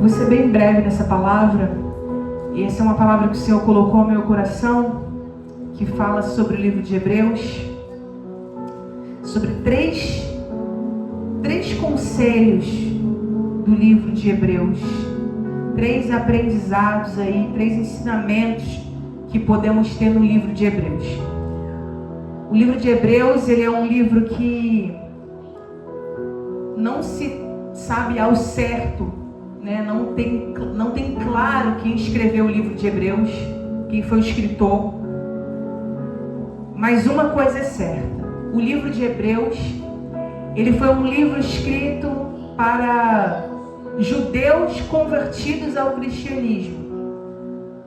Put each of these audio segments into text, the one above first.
vou ser bem breve nessa palavra. E essa é uma palavra que o Senhor colocou no meu coração, que fala sobre o livro de Hebreus, sobre três conselhos do livro de Hebreus, 3 aprendizados aí, 3 ensinamentos que podemos ter no livro de Hebreus. O livro de Hebreus, ele é um livro que não se sabe ao certo, né? Não tem claro quem escreveu o livro de Hebreus, quem foi o escritor. Mas uma coisa é certa: o livro de Hebreus, ele foi um livro escrito para judeus convertidos ao cristianismo.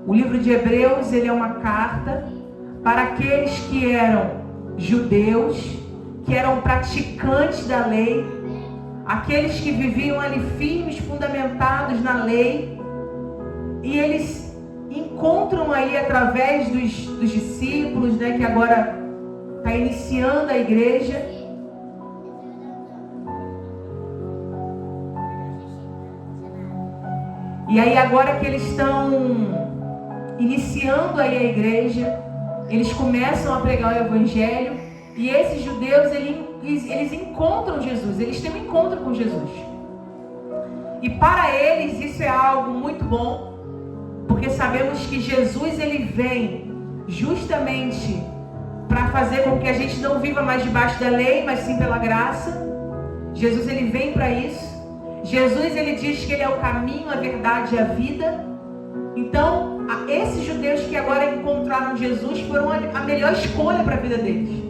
O livro de Hebreus, ele é uma carta para aqueles que eram judeus, que eram praticantes da lei, aqueles que viviam ali firmes, fundamentados na lei, e eles encontram aí através dos discípulos, né, que agora está iniciando a igreja, e aí agora que eles estão iniciando aí a igreja, eles começam a pregar o evangelho, e esses judeus, eles encontram Jesus, eles têm um encontro com Jesus. E para eles isso é algo muito bom, porque sabemos que Jesus, ele vem justamente para fazer com que a gente não viva mais debaixo da lei, mas sim pela graça. Jesus, ele vem para isso. Jesus, ele diz que ele é o caminho, a verdade e a vida. Então, esses judeus que agora encontraram Jesus foram a melhor escolha para a vida deles.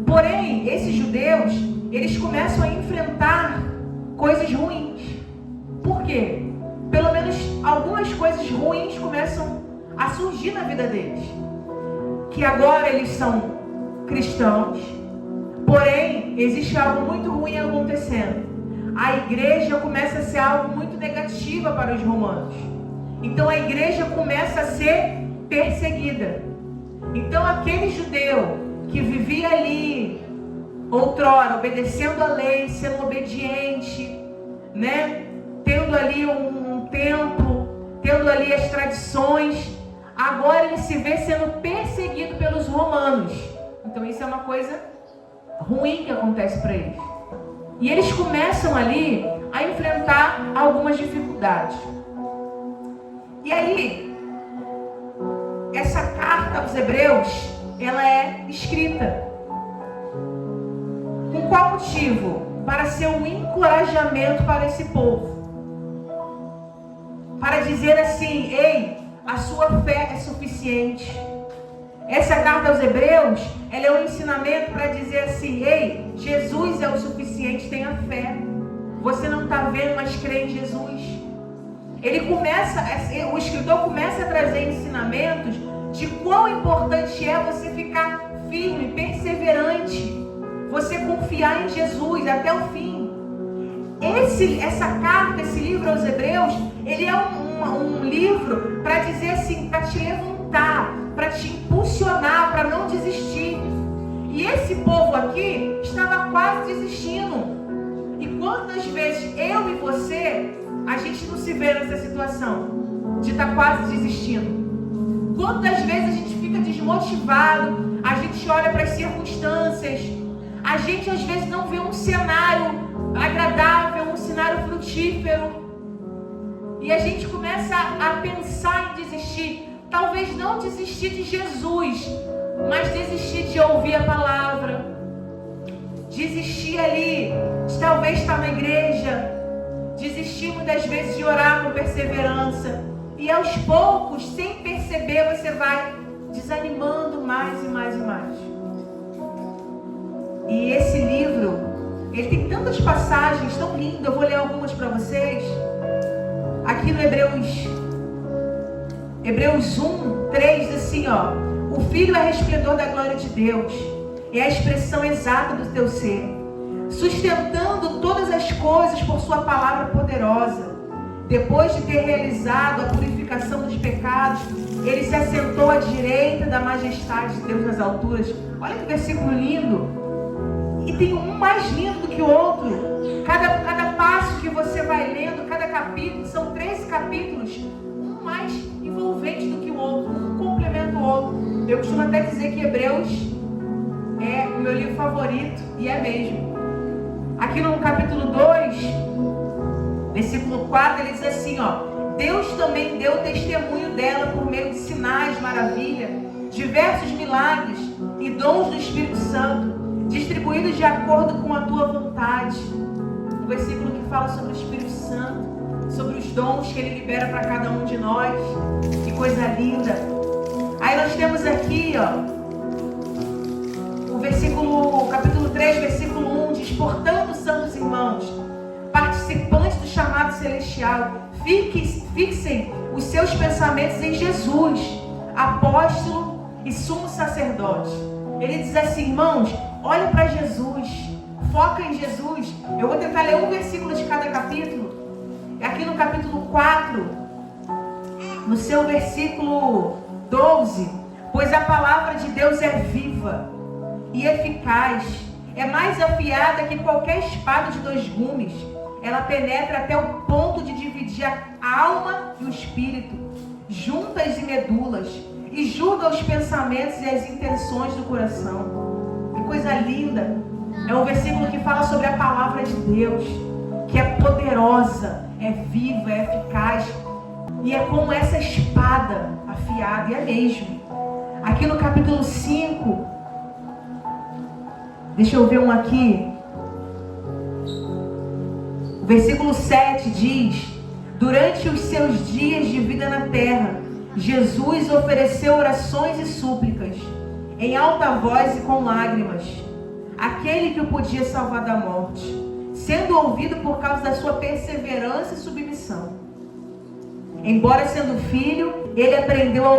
Porém, esses judeus, eles começam a enfrentar coisas ruins. Por quê? Pelo menos algumas coisas ruins começam a surgir na vida deles. Que agora eles são cristãos, porém, existe algo muito ruim acontecendo. A igreja começa a ser algo muito negativa para os romanos. Então a igreja começa a ser perseguida. Então aquele judeu que vivia ali, outrora, obedecendo a lei, sendo obediente, né? Tendo ali um templo, tendo ali as tradições, agora ele se vê sendo perseguido pelos romanos. Então isso é uma coisa ruim que acontece para eles. E eles começam ali a enfrentar algumas dificuldades. E aí, essa carta aos Hebreus, ela é escrita. Com qual motivo? Para ser um encorajamento para esse povo. Para dizer assim: ei, a sua fé é suficiente. Essa carta aos Hebreus, ela é um ensinamento para dizer assim: ei, Jesus é o suficiente, tenha fé. Você não está vendo, mas crê em Jesus. O escritor começa a trazer ensinamentos de quão importante é você ficar firme, perseverante, você confiar em Jesus até o fim. Essa carta, esse livro aos Hebreus, ele é um livro para dizer assim, para te levantar, para te impulsionar, para não desistir. E esse povo aqui estava quase desistindo. E quantas vezes eu e você, a gente não se vê nessa situação de estar quase desistindo? Quantas vezes a gente fica desmotivado, a gente olha para as circunstâncias, a gente às vezes não vê um cenário agradável, um cenário frutífero, e a gente começa a pensar em desistir. Talvez não desistir de Jesus, mas desistir de ouvir a palavra, desistir ali de talvez estar na igreja, desistir muitas vezes de orar com perseverança, e aos poucos, sem perceber, você vai desanimando mais e mais e mais. E esse livro, ele tem tantas passagens tão lindas, eu vou ler algumas para vocês. Aqui no Hebreus 1, 3 diz assim, ó: o Filho é resplendor da glória de Deus, é a expressão exata do teu ser, sustentando todas as coisas por sua palavra poderosa. Depois de ter realizado a purificação dos pecados, ele se assentou à direita da majestade de Deus nas alturas. Olha que versículo lindo. E tem um mais lindo do que o outro. Cada passo que você vai lendo, cada capítulo, são 13 Eu costumo até dizer que Hebreus é o meu livro favorito, e é mesmo. Aqui no capítulo 2, versículo 4, ele diz assim, Deus também deu testemunho dela por meio de sinais, maravilha, diversos milagres e dons do Espírito Santo, distribuídos de acordo com a tua vontade. Um versículo que fala sobre o Espírito Santo, sobre os dons que ele libera para cada um de nós. Que coisa linda. Aí nós temos aqui, o capítulo 3, versículo 1, diz: portanto, santos irmãos, participantes do chamado celestial, fixem os seus pensamentos em Jesus, apóstolo e sumo sacerdote. Ele diz assim, irmãos, olha para Jesus, foca em Jesus. Eu vou tentar ler um versículo de cada capítulo. Aqui no capítulo 4, no seu versículo 12, pois a palavra de Deus é viva e eficaz, é mais afiada que qualquer espada de 2 gumes. Ela penetra até o ponto de dividir a alma e o espírito, juntas e medulas, e julga os pensamentos e as intenções do coração. Que coisa linda! É um versículo que fala sobre a palavra de Deus, que é poderosa, é viva, é eficaz, e é como essa espada afiada, e é mesmo. Aqui no capítulo 5, deixa eu ver um aqui. O versículo 7 diz: durante os seus dias de vida na terra, Jesus ofereceu orações e súplicas, em alta voz e com lágrimas, àquele que o podia salvar da morte, sendo ouvido por causa da sua perseverança e submissão. Embora sendo filho, ele aprendeu a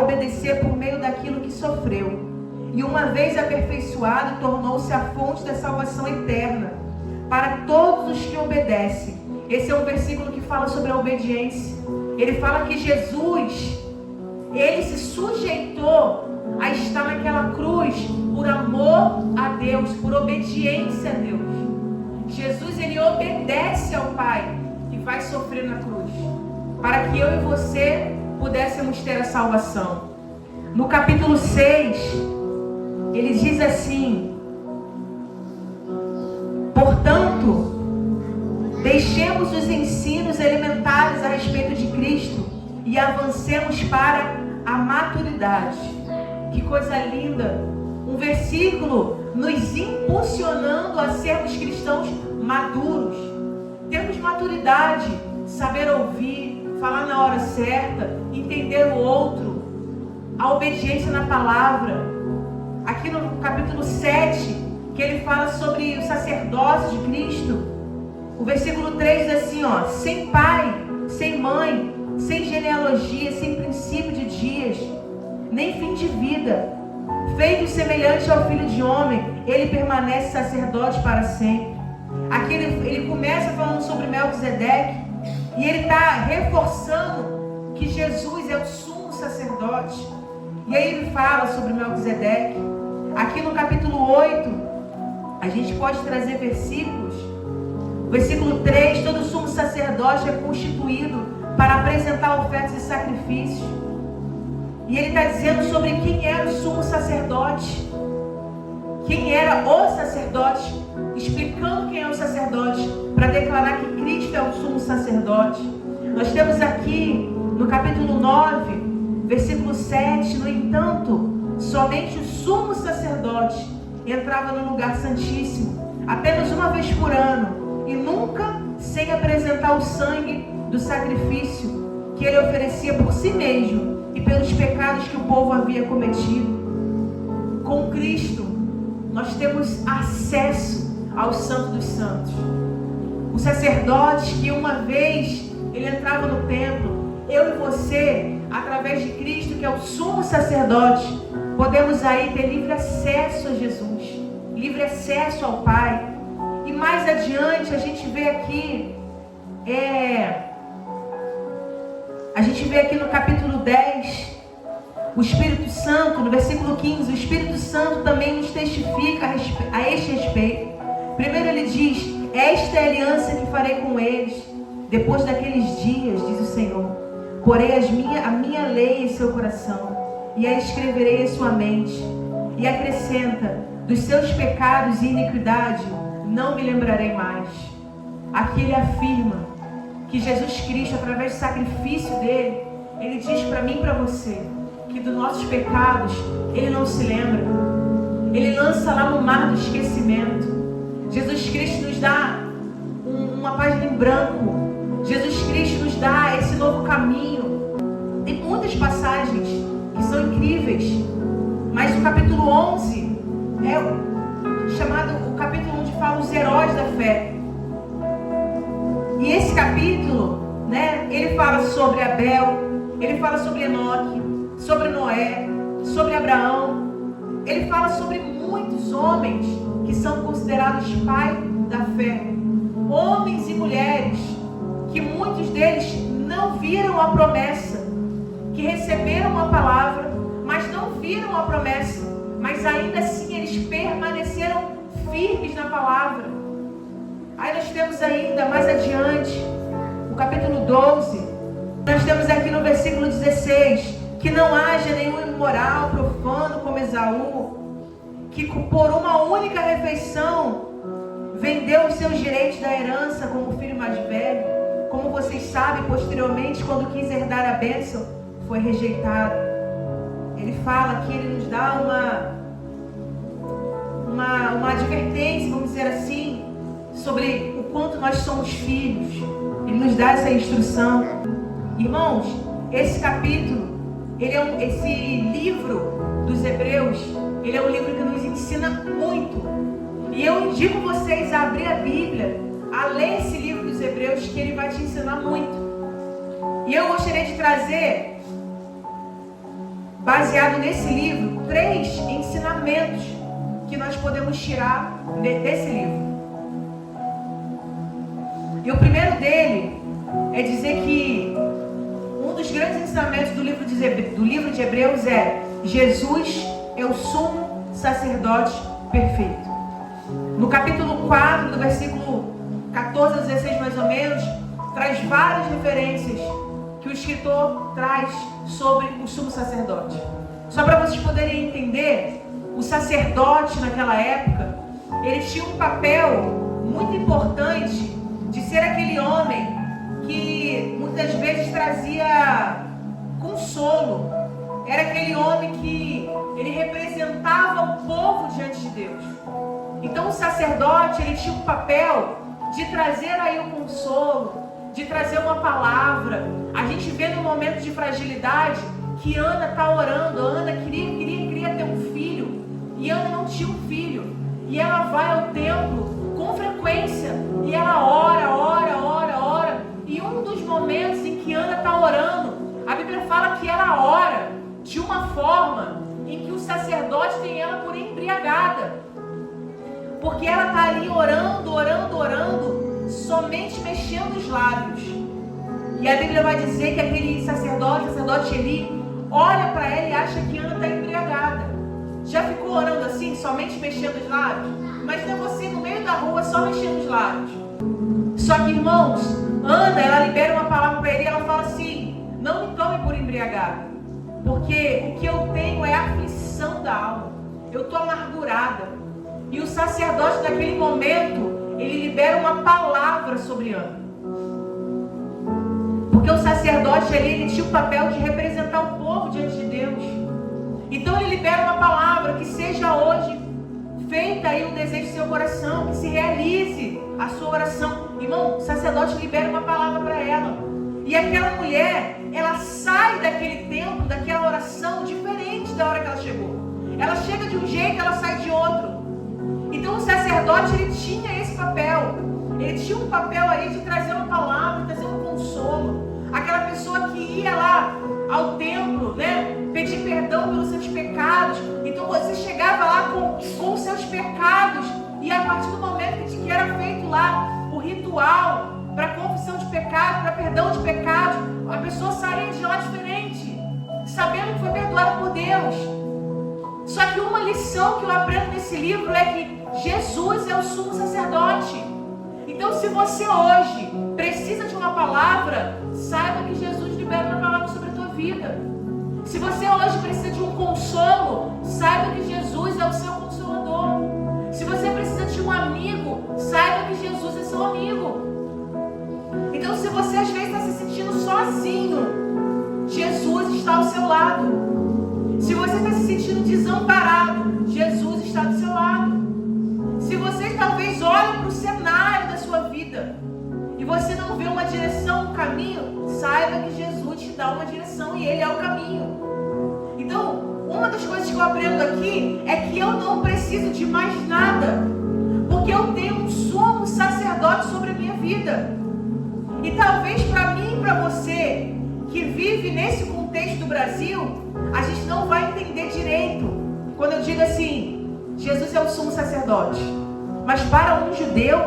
obedecer por meio daquilo que sofreu. E uma vez aperfeiçoado, tornou-se a fonte da salvação eterna para todos os que obedecem. Esse é um versículo que fala sobre a obediência. Ele fala que Jesus, ele se sujeitou a estar naquela cruz por amor a Deus, por obediência a Deus. Jesus, ele obedece ao Pai e vai sofrer na cruz, para que eu e você pudéssemos ter a salvação. No capítulo 6, ele diz assim: portanto, deixemos os ensinos elementares a respeito de Cristo e avancemos para a maturidade. Que coisa linda! Um versículo nos impulsionando a sermos cristãos maduros. Termos maturidade, saber ouvir, falar na hora certa, entender o outro, a obediência na palavra. Aqui no capítulo 7, que ele fala sobre o sacerdócio de Cristo, o versículo 3 diz assim, sem pai, sem mãe, sem genealogia, sem princípio de dias, nem fim de vida, feito semelhante ao Filho de Homem, ele permanece sacerdote para sempre. Aqui ele começa falando sobre Melquisedeque, e ele está reforçando que Jesus é o sumo sacerdote. E aí ele fala sobre Melquisedeque. Aqui no capítulo 8, a gente pode trazer versículos. Versículo 3, todo sumo sacerdote é constituído para apresentar ofertas e sacrifícios. E ele está dizendo sobre quem era o sumo sacerdote. Quem era o sacerdote, explicando quem é o sacerdote, para declarar que Cristo é o sumo sacerdote. Nós temos aqui no capítulo 9, versículo 7, no entanto, somente o sumo sacerdote entrava no lugar santíssimo apenas uma vez por ano, e nunca sem apresentar o sangue do sacrifício que ele oferecia por si mesmo e pelos pecados que o povo havia cometido. Com Cristo nós temos acesso ao Santo dos Santos. O sacerdote que uma vez ele entrava no templo, eu e você, através de Cristo, que é o sumo sacerdote, podemos aí ter livre acesso a Jesus, livre acesso ao Pai. E mais adiante a gente vê aqui, no capítulo 10, o Espírito Santo, no versículo 15, o Espírito Santo também nos testifica a este respeito. Primeiro ele diz: esta é a aliança que farei com eles depois daqueles dias, diz o Senhor. Porei a minha lei em seu coração e a escreverei em sua mente. E acrescenta: dos seus pecados e iniquidade não me lembrarei mais. Aqui ele afirma que Jesus Cristo, através do sacrifício dele, ele diz para mim e para você que dos nossos pecados ele não se lembra. Ele lança lá no mar do esquecimento. Jesus Cristo nos dá uma página em branco. Jesus Cristo nos dá esse novo caminho. Tem muitas passagens que são incríveis, mas o capítulo 11 é chamado o capítulo onde fala os heróis da fé. E esse capítulo, ele fala sobre Abel, ele fala sobre Enoque, sobre Noé, sobre Abraão. Ele fala sobre muitos homens que são considerados pai da fé. Homens e mulheres que muitos deles não viram a promessa, que receberam a palavra, mas não viram a promessa, mas ainda assim eles permaneceram firmes na palavra. Aí nós temos ainda mais adiante, no capítulo 12, nós temos aqui no versículo 16, que não haja nenhum imoral, profano como Esaú, que por uma única refeição vendeu os seus direitos da herança como filho mais velho. Como vocês sabem, posteriormente, quando quis herdar a bênção, foi rejeitado. Ele fala que ele nos dá uma advertência, vamos dizer assim, sobre o quanto nós somos filhos. Ele nos dá essa instrução. Irmãos, esse capítulo, esse livro dos Hebreus, ele é um livro que nos ensina muito. E eu indico vocês a abrir a Bíblia, a ler esse livro dos Hebreus, que ele vai te ensinar muito. E eu gostaria de trazer, baseado nesse livro, 3 ensinamentos que nós podemos tirar desse livro. E o primeiro dele é dizer que um dos grandes ensinamentos do livro de Hebreus é: Jesus é o sumo sacerdote perfeito. No capítulo 4, do versículo 14 a 16 mais ou menos, traz várias referências que o escritor traz sobre o sumo sacerdote. Só para vocês poderem entender, o sacerdote naquela época, ele tinha um papel muito importante de ser aquele homem que muitas vezes trazia consolo. Era aquele homem que ele representava o povo diante de Deus. Então o sacerdote, ele tinha um papel de trazer aí o consolo, de trazer uma palavra. A gente vê no momento de fragilidade que Ana está orando. Ana queria ter um filho, e Ana não tinha um filho. E ela vai ao templo com frequência, e ela ora. E um dos momentos em que Ana está orando, a Bíblia fala que ela ora de uma forma em que o sacerdote tem ela por embriagada. Porque ela está ali orando, somente mexendo os lábios. E a Bíblia vai dizer que aquele sacerdote ele olha para ela e acha que Ana está embriagada. Já ficou orando assim, somente mexendo os lábios? Imagina você no meio da rua só mexendo os lábios. Só que, irmãos, Ana, ela libera uma palavra para ele e ela fala assim: não me tome por embriagada, porque o que eu tenho é a aflição da alma. Eu estou amargurada. E o sacerdote naquele momento, ele libera uma palavra sobre Ana. Porque o sacerdote ali, ele tinha o papel de representar o povo diante de Deus. Então ele libera uma palavra, que seja hoje feita aí o desejo do seu coração, que se realize a sua oração. Irmão, o sacerdote libera uma palavra para ela. E aquela mulher, ela sai daquele tempo, daquela oração, diferente da hora que ela chegou. Ela chega de um jeito, ela sai de outro. Então o sacerdote, ele tinha esse papel. Ele tinha um papel aí de trazer uma palavra, trazer um consolo. Aquela pessoa que ia lá ao templo, pedir perdão pelos seus pecados. Então você chegava lá com os seus pecados. E a partir do momento que era feito lá o ritual para confissão de pecado, para perdão de pecados, a pessoa saía de lá diferente, sabendo que foi perdoada por Deus. Só que uma lição que eu aprendo nesse livro é que Jesus é o sumo sacerdote. Então, se você hoje precisa de uma palavra, saiba que Jesus libera uma palavra sobre a tua vida. Se você hoje precisa de um consolo, saiba que Jesus é o seu consolador. Se você precisa de um amigo, saiba que Jesus é seu amigo. Então, se você às vezes está se sentindo sozinho, Jesus está ao seu lado. Se você está se sentindo desamparado, Jesus está do seu lado. Se você talvez olhe para o cenário da sua vida e você não vê uma direção, um caminho, saiba que Jesus te dá uma direção e Ele é o caminho. Então, uma das coisas que eu aprendo aqui é que eu não preciso de mais nada, porque eu tenho um sumo sacerdote sobre a minha vida. E talvez para mim e para você, que vive nesse contexto do Brasil, a gente não vai entender direito quando eu digo assim, Jesus é o sumo sacerdote. Mas para um judeu,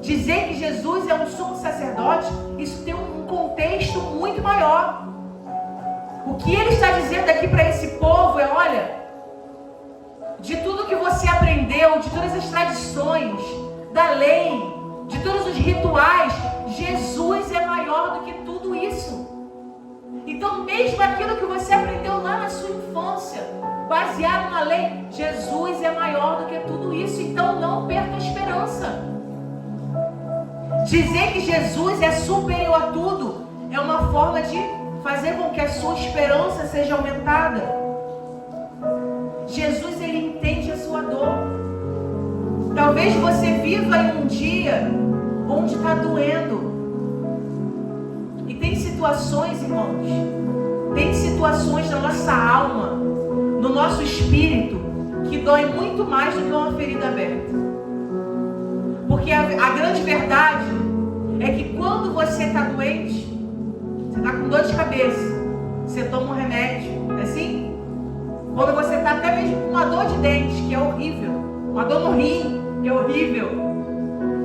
dizer que Jesus é um sumo sacerdote, isso tem um contexto muito maior. O que ele está dizendo aqui para esse povo é, olha, de tudo que você aprendeu, de todas as tradições, da lei, de todos os rituais, Jesus é maior do que tudo isso. Então, mesmo aquilo que você aprendeu lá na sua infância, baseado na lei, Jesus é maior do que tudo isso. Então, não perca a esperança. Dizer que Jesus é superior a tudo é uma forma de fazer com que a sua esperança seja aumentada. Jesus, ele entende a sua dor. Talvez você viva em um dia onde está doendo. E tem situações, irmãos, tem situações na nossa alma, no nosso espírito, que dói muito mais do que uma ferida aberta. Porque a grande verdade é que quando você está doente, você está com dor de cabeça, você toma um remédio, não é assim? Quando você está até mesmo com uma dor de dente, que é horrível, uma dor no rim, que é horrível,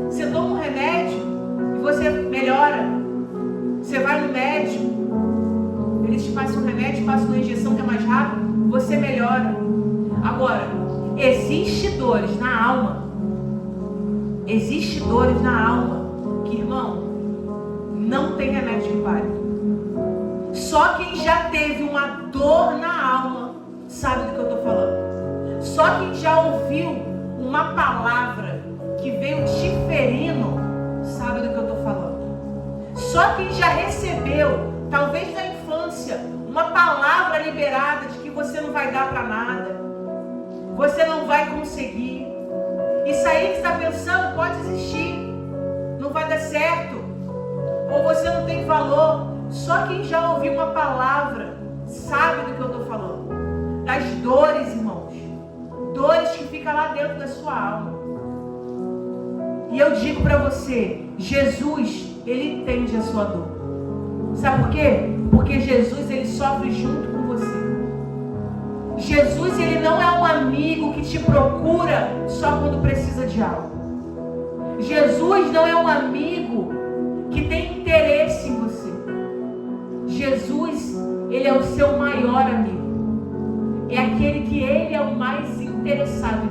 você toma um remédio e você melhora. Você vai no médico, eles te passam um remédio, passam uma injeção que é mais rápido, você melhora. Agora, existem dores na alma. Existem dores na alma que, irmão, não tem remédio que pare. Só quem já teve uma dor na alma sabe do que eu estou falando. Só quem já ouviu uma palavra que veio te ferindo sabe do que eu estou falando. Só quem já recebeu, talvez na infância, uma palavra liberada de que você não vai dar para nada, você não vai conseguir. Isso aí que você está pensando pode existir, não vai dar certo, ou você não tem valor. Só quem já ouviu uma palavra sabe do que eu estou falando. Das dores, irmãos, dores que ficam lá dentro da sua alma. E eu digo para você, Jesus, ele entende a sua dor. Sabe por quê? Porque Jesus, ele sofre junto com você. Jesus, ele não é um amigo que te procura só quando precisa de algo. Jesus não é um amigo que tem interesse em você. Jesus, ele é o seu maior amigo. É aquele que ele é o mais interessado em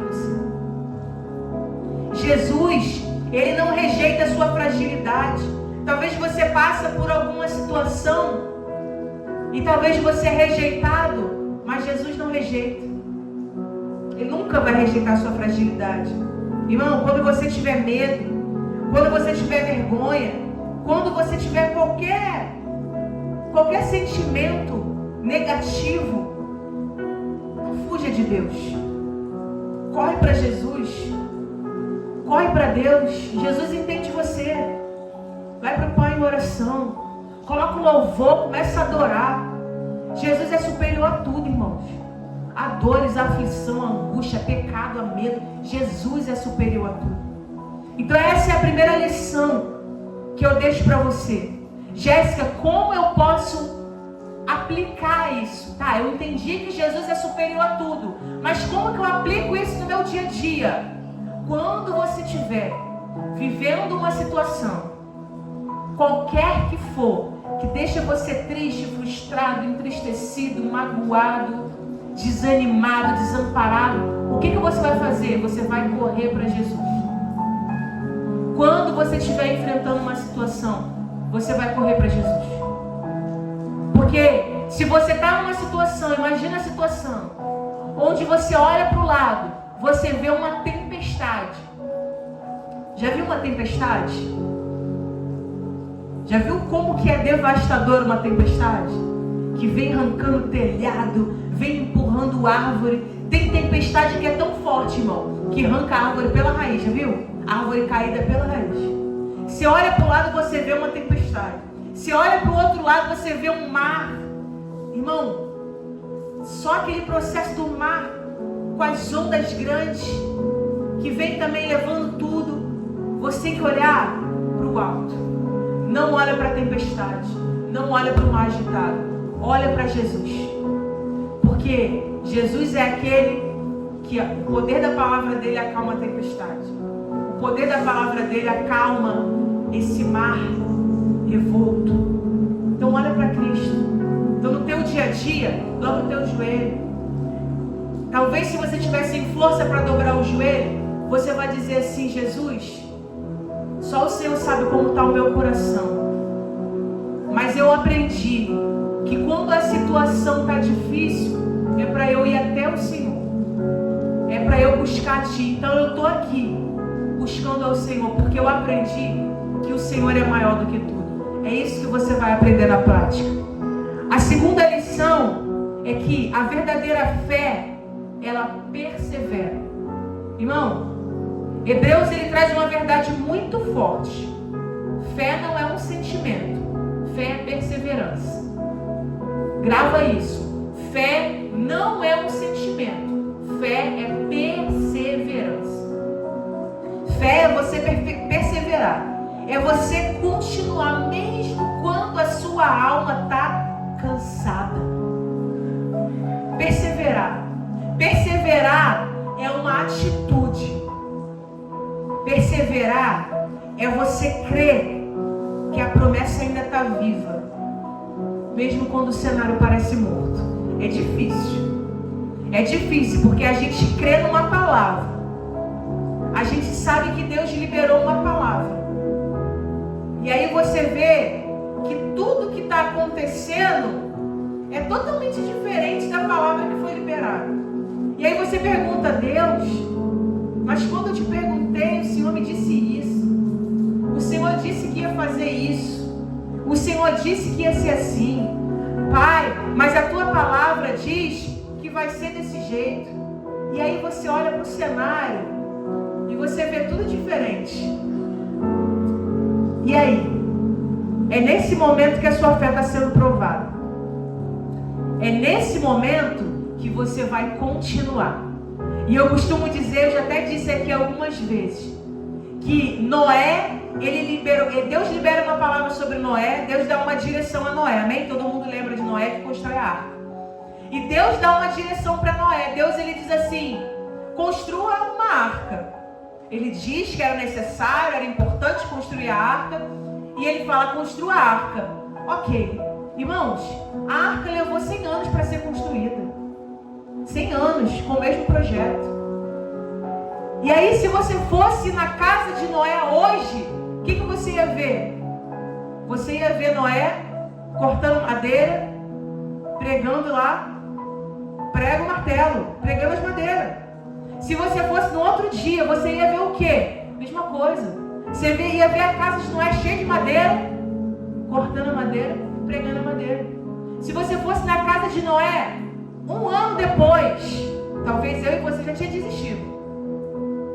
você. Jesus, ele não rejeita a sua fragilidade. Talvez você passe por alguma situação e talvez você é rejeitado, mas Jesus não rejeita. Ele nunca vai rejeitar a sua fragilidade. Irmão, quando você tiver medo, quando você tiver vergonha, quando você tiver qualquer sentimento negativo, não fuja de Deus. Corre para Jesus. Corre para Deus. Jesus entende você. Vai para o Pai em oração. Coloca o louvor, começa a adorar. Jesus é superior a tudo, irmãos. A dores, a aflição, a angústia, a pecado, a medo. Jesus é superior a tudo. Então essa é a primeira lição que eu deixo para você. Jéssica, como eu posso aplicar isso? Tá, eu entendi que Jesus é superior a tudo. Mas como que eu aplico isso no meu dia a dia? Quando você estiver vivendo uma situação, qualquer que for, que deixa você triste, frustrado, entristecido, magoado, desanimado, desamparado, o que você vai fazer? Você vai correr para Jesus. Quando você estiver enfrentando uma situação, você vai correr para Jesus. Porque Se você está numa situação, imagina a situação, onde você olha para o lado, você vê uma tempestade. Já viu uma tempestade? Já viu como que é devastador uma tempestade? Que vem arrancando telhado, vem empurrando árvore. Tem tempestade que é tão forte, irmão, que arranca a árvore pela raiz, já viu? Árvore caída pela raiz. Você olha para o lado, você vê uma tempestade. Você olha para o outro lado, você vê um mar. Irmão, só aquele processo do mar, com as ondas grandes, que vem também levando tudo. Você tem que olhar para o alto. Não olha para a tempestade. Não olha para o mar agitado. Olha para Jesus. Porque Jesus é aquele que o poder da palavra dele acalma a tempestade. O poder da palavra dele acalma esse mar revolto. Então olha para Cristo. Então no teu dia a dia, dobra o teu joelho. Talvez se você tiver sem força para dobrar o joelho, você vai dizer assim: Jesus, só o Senhor sabe como está o meu coração. Mas eu aprendi que quando a situação está difícil, é para eu ir até o Senhor. É para eu buscar a Ti. Então eu estou aqui buscando ao Senhor, porque eu aprendi que o Senhor é maior do que tudo. É isso que você vai aprender na prática. A segunda lição é que a verdadeira fé, ela persevera. Irmão, Hebreus ele traz uma verdade muito forte. Fé não é um sentimento, fé é perseverança. Grava isso. Fé não é um sentimento, fé é perseverança. Fé é você perseverar, é você continuar mesmo quando a sua alma está cansada. Perseverar. Perseverar é uma atitude. Perseverar é você crer que a promessa ainda está viva, mesmo quando o cenário parece morto. É difícil. É difícil porque a gente crê numa palavra. A gente sabe que Deus liberou uma palavra. E aí você vê que tudo que está acontecendo é totalmente diferente da palavra que foi liberada. E aí você pergunta a Deus: mas quando eu te perguntei, o Senhor me disse isso. O Senhor disse que ia fazer isso. O Senhor disse que ia ser assim. Pai, mas a tua palavra diz que vai ser desse jeito. E aí você olha para o cenário e você vê tudo diferente. E aí? É nesse momento que a sua fé está sendo provada. É nesse momento que você vai continuar. E eu costumo dizer, eu já até disse aqui algumas vezes, que Noé, Deus libera uma palavra sobre Noé, Deus dá uma direção a Noé, amém? Todo mundo lembra de Noé que constrói a arca. E Deus dá uma direção para Noé. Deus ele diz assim: construa uma arca. Ele diz que era necessário, era importante construir a arca. E ele fala: construa a arca. Ok. Irmãos, a arca levou 100 anos para ser construída. 100 anos com o mesmo projeto. E aí, se você fosse na casa de Noé hoje, o que você ia ver? Você ia ver Noé cortando madeira, pregando lá, prega o martelo, pregando as madeiras. Se você fosse no outro dia, você ia ver o quê? Mesma coisa. Você ia ver a casa de Noé cheia de madeira, cortando a madeira, pregando a madeira. Se você fosse na casa de Noé, 1 ano depois, talvez eu e você já tinha desistido.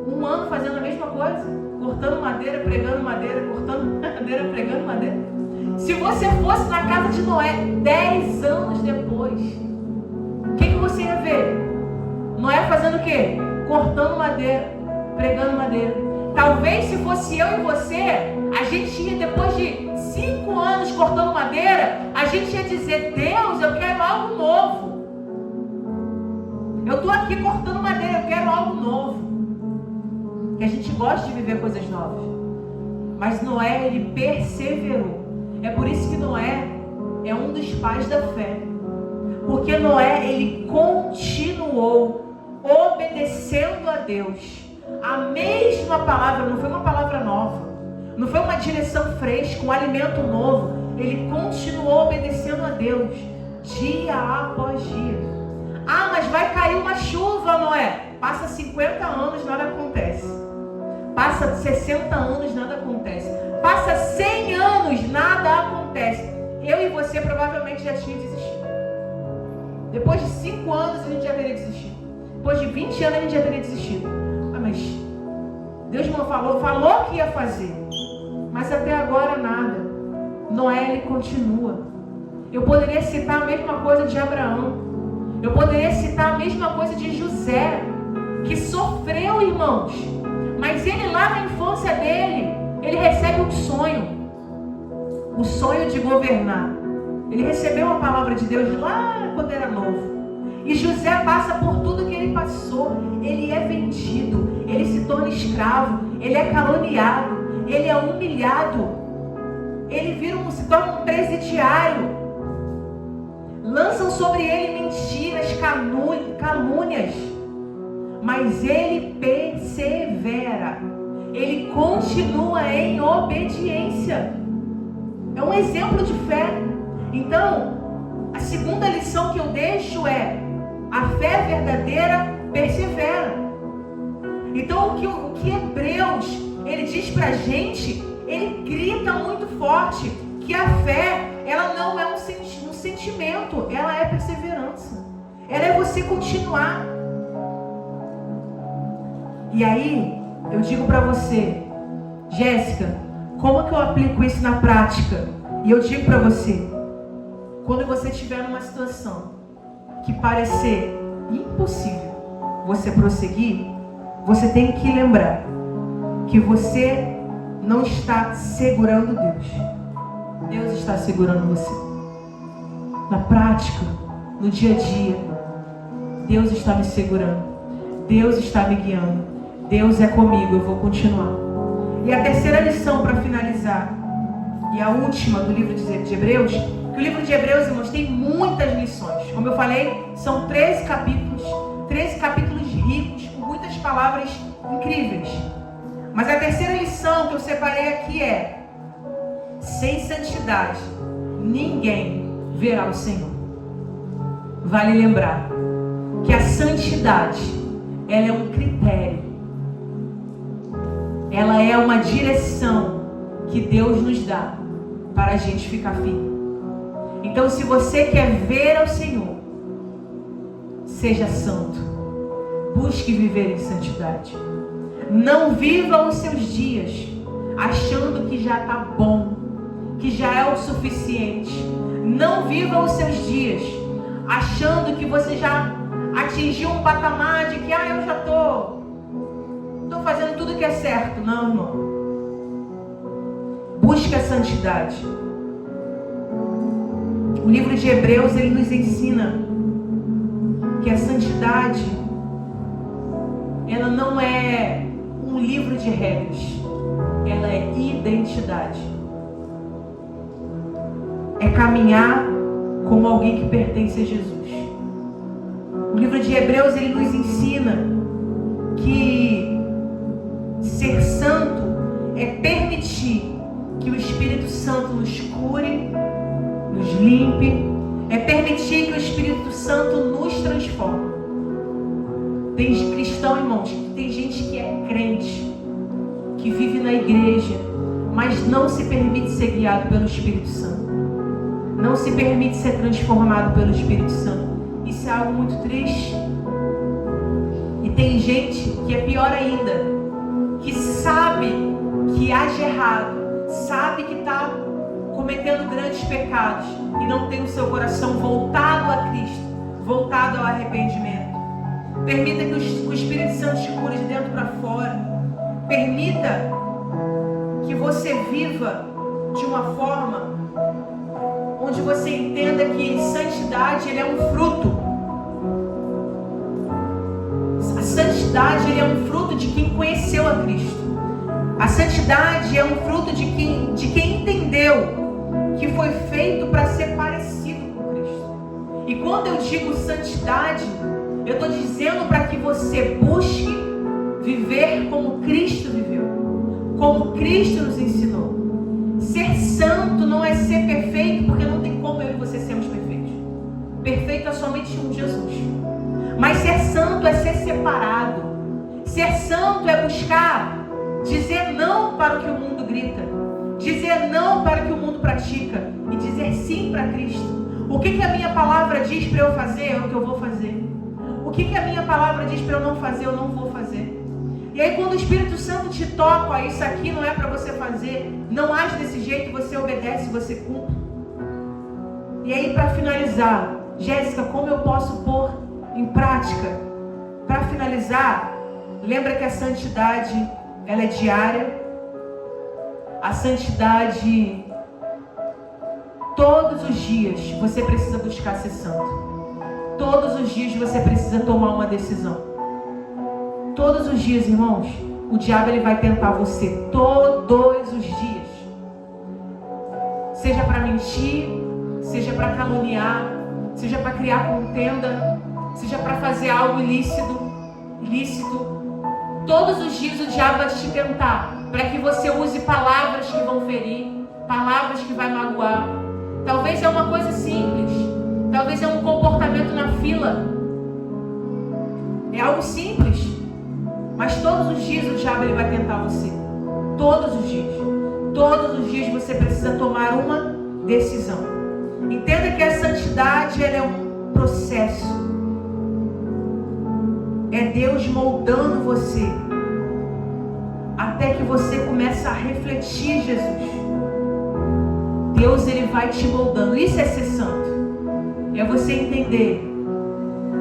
1 ano fazendo a mesma coisa, cortando madeira, pregando madeira, cortando madeira, pregando madeira. Se você fosse na casa de Noé 10 anos depois, o que você ia ver? Noé fazendo o quê? Cortando madeira, pregando madeira. Talvez se fosse eu e você, a gente ia, depois de 5 anos cortando madeira, a gente ia dizer: Deus, eu quero algo novo. Eu estou aqui cortando madeira, eu quero algo novo. Que a gente gosta de viver coisas novas. Mas Noé, ele perseverou. É por isso que Noé é um dos pais da fé. Porque Noé, ele continuou obedecendo a Deus. A mesma palavra, não foi uma palavra nova. Não foi uma direção fresca, um alimento novo. Ele continuou obedecendo a Deus. dia após dia. Ah, mas vai cair uma chuva, Noé. Passa 50 anos, nada acontece. Passa 60 anos, nada acontece. Passa 100 anos, nada acontece. Eu e você provavelmente já tinha desistido. Depois de 5 anos a gente já teria desistido. Depois de 20 anos a gente já teria desistido. Ah, mas Deus não falou que ia fazer. Mas até agora nada. Noé, ele continua. Eu poderia citar a mesma coisa de Abraão. Eu poderia citar a mesma coisa de José, que sofreu, irmãos. Mas ele lá na infância dele, ele recebe um sonho. O sonho de governar. Ele recebeu uma palavra de Deus lá quando era novo. E José passa por tudo que ele passou. Ele é vendido, ele se torna escravo, ele é caluniado, ele é humilhado, ele se torna um presidiário. Lançam sobre ele mentiras, calúnias, mas ele persevera, ele continua em obediência. É um exemplo de fé. Então, a segunda lição que eu deixo é: a fé verdadeira persevera. Então, o que Hebreus ele diz pra gente, ele grita muito forte que a fé, ela não é um sentimento, ela é perseverança. Ela é você continuar. E aí, eu digo pra você, Jéssica, como que eu aplico isso na prática? E eu digo pra você, quando você estiver numa situação que parecer impossível você prosseguir, você tem que lembrar que você não está segurando Deus. Deus está segurando você. Na prática, no dia a dia, Deus está me segurando. Deus está me guiando. Deus é comigo, eu vou continuar. E a terceira lição para finalizar, e a última do livro de Hebreus, que o livro de Hebreus, irmãos, tem muitas lições. Como eu falei, são 13 capítulos ricos, com muitas palavras incríveis. Mas a terceira lição que eu separei aqui é: sem santidade, ninguém verá o Senhor. Vale lembrar que a santidade, ela é um critério. Ela é uma direção que Deus nos dá para a gente ficar firme. Então, se você quer ver ao Senhor, seja santo. Busque viver em santidade. Não viva os seus dias achando que já está bom, que já é o suficiente. Não viva os seus dias achando que você já atingiu um patamar de que eu já estou fazendo tudo que é certo. Não, irmão. Busque a santidade. O livro de Hebreus, ele nos ensina que a santidade, ela não é um livro de regras, ela é identidade. É caminhar como alguém que pertence a Jesus. O livro de Hebreus, ele nos ensina que ser santo é permitir que o Espírito Santo nos cure, nos limpe, é permitir que o Espírito Santo nos transforme. Tem cristão, irmãos, tem gente que é crente, que vive na igreja, mas não se permite ser guiado pelo Espírito Santo. Não se permite ser transformado pelo Espírito Santo. Isso é algo muito triste. E tem gente que é pior ainda, que sabe que age errado, sabe que está cometendo grandes pecados e não tem o seu coração voltado a Cristo, voltado ao arrependimento. Permita que o Espírito Santo te cure de dentro para fora. Permita que você viva de uma forma onde você entenda que santidade, ele é um fruto. A santidade, ele é um fruto de quem conheceu a Cristo. A santidade é um fruto de quem entendeu que foi feito para ser parecido com Cristo. E quando eu digo santidade, eu estou dizendo para que você busque viver como Cristo viveu, como Cristo nos ensinou. Ser santo não é ser perfeito, porque não tem como eu e você sermos perfeitos. Perfeito é somente um, Jesus. Mas ser santo é ser separado. Ser santo é buscar dizer não para o que o mundo grita, dizer não para o que o mundo pratica e dizer sim para Cristo. O que a minha palavra diz para eu fazer é o que eu vou fazer. O que a minha palavra diz para eu não fazer, eu não vou fazer. E aí quando o Espírito Santo te toca, ó, isso aqui não é para você fazer, não age desse jeito, você obedece, você cumpre. E aí para finalizar, Jéssica, como eu posso pôr em prática? Para finalizar, lembra que a santidade, ela é diária. A santidade, todos os dias você precisa buscar ser santo. Todos os dias você precisa tomar uma decisão. Todos os dias, irmãos, o diabo ele vai tentar você. Todos os dias. Seja para mentir, seja para caluniar, seja para criar contenda, seja para fazer algo ilícito. Todos os dias o diabo vai te tentar para que você use palavras que vão ferir, palavras que vai magoar. Talvez é uma coisa simples, talvez é um comportamento na fila. É algo simples, mas todos os dias o diabo ele vai tentar você. Todos os dias. Todos os dias você precisa tomar uma decisão. Entenda que a santidade ela é um processo. É Deus moldando você até que você comece a refletir Jesus. Deus ele vai te moldando. Isso é ser santo. É você entender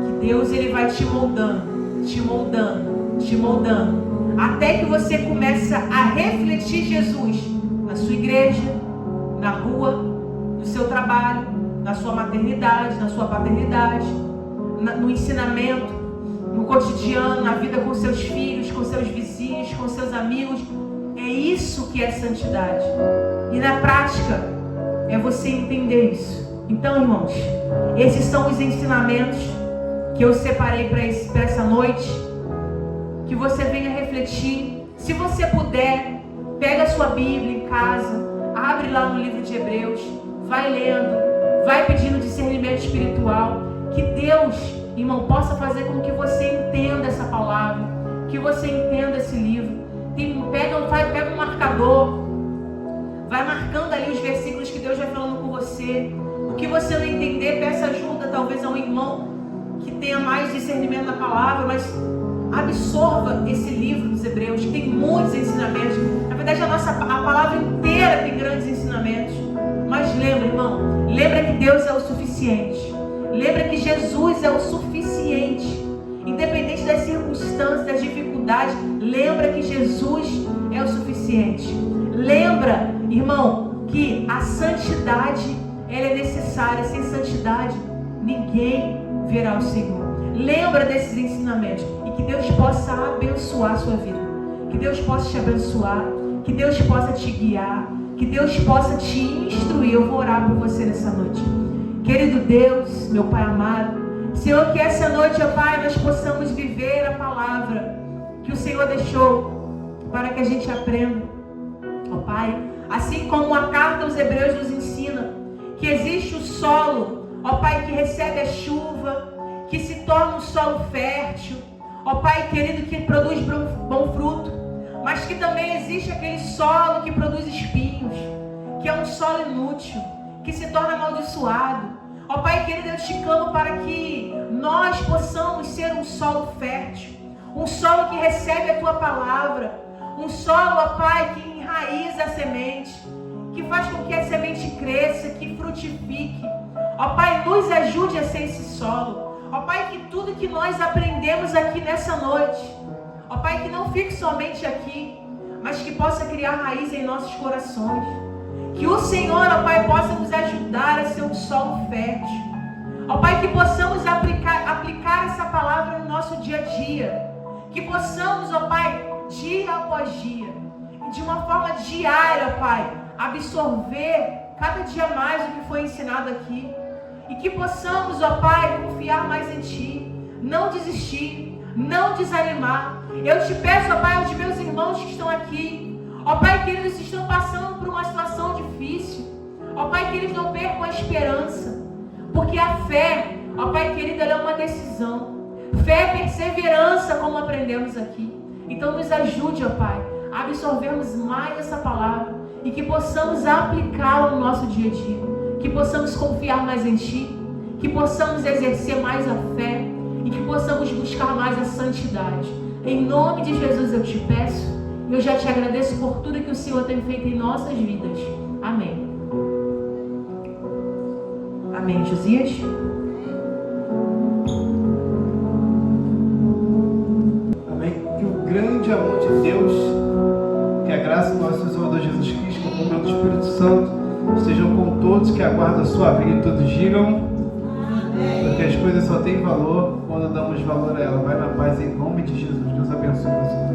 que Deus ele vai te moldando, te moldando, te moldando, até que você comece a refletir Jesus na sua igreja, na rua, no seu trabalho, na sua maternidade, na sua paternidade, no ensinamento, no cotidiano, na vida com seus filhos, com seus vizinhos, com seus amigos. É isso que é santidade. E na prática, é você entender isso. Então, irmãos, esses são os ensinamentos que eu separei para essa noite. Que você venha refletir. Se você puder, pega a sua Bíblia em casa, abre lá no livro de Hebreus, vai lendo, vai pedindo discernimento espiritual. Que Deus, irmão, possa fazer com que você entenda essa palavra, que você entenda esse livro. Pega um marcador, vai marcando ali os versículos que Deus vai falando com você. O que você não entender, peça ajuda talvez a um irmão que tenha mais discernimento na palavra, mas absorva esse livro dos Hebreus, que tem muitos ensinamentos. Na verdade, a palavra inteira tem grandes ensinamentos. Mas lembra, irmão, lembra que Deus é o suficiente. Lembra que Jesus é o suficiente. Independente das circunstâncias, das dificuldades, lembra que Jesus é o suficiente. Lembra, irmão, que a santidade ela é necessária. Sem santidade, ninguém verá o Senhor. Lembra desses ensinamentos. E que Deus possa abençoar a sua vida. Que Deus possa te abençoar. Que Deus possa te guiar. Que Deus possa te instruir. Eu vou orar por você nessa noite. Querido Deus, meu Pai amado, Senhor, que essa noite, ó Pai, nós possamos viver a palavra que o Senhor deixou para que a gente aprenda. Ó Pai, assim como a carta aos Hebreus nos ensina que existe o solo, ó Pai, que recebe a chuva, que se torna um solo fértil, ó Pai querido, que produz bom fruto, mas que também existe aquele solo que produz espinhos, que é um solo inútil, que se torna amaldiçoado. Ó Pai querido, eu te clamo para que nós possamos ser um solo fértil, um solo que recebe a Tua palavra, um solo, ó Pai, que enraiza a semente, que faz com que a semente cresça, que frutifique. Ó Pai, nos ajude a ser esse solo. Ó Pai, que tudo que nós aprendemos aqui nessa noite, ó Pai, que não fique somente aqui, mas que possa criar raiz em nossos corações. Que o Senhor, ó Pai, possa nos ajudar a ser um solo fértil. Ó Pai, que possamos aplicar essa palavra no nosso dia a dia. Que possamos, ó Pai, dia após dia, de uma forma diária, ó Pai, absorver cada dia mais o que foi ensinado aqui. E que possamos, ó Pai, confiar mais em Ti, não desistir, não desanimar. Eu te peço, ó Pai, aos meus irmãos que estão aqui, ó Pai, que eles estão passando por uma situação difícil, ó Pai, que eles não percam a esperança, porque a fé, Ó Pai querido, ela é uma decisão. Fé é perseverança, como aprendemos aqui. Então nos ajude, ó Pai, a absorvermos mais essa palavra e que possamos aplicá-la no nosso dia a dia. Que possamos confiar mais em Ti, que possamos exercer mais a fé e que possamos buscar mais a santidade. Em nome de Jesus eu te peço e eu já te agradeço por tudo que o Senhor tem feito em nossas vidas. Amém. Amém, Josias? Amém. Que o grande amor de Deus, que a graça do nosso Salvador Jesus Cristo, com a comunhão do Espírito Santo, estejam com todos que aguardam a sua vida e todos digam. Porque as coisas só têm valor quando damos valor a ela. Vai na paz em nome de Jesus. Deus abençoe você.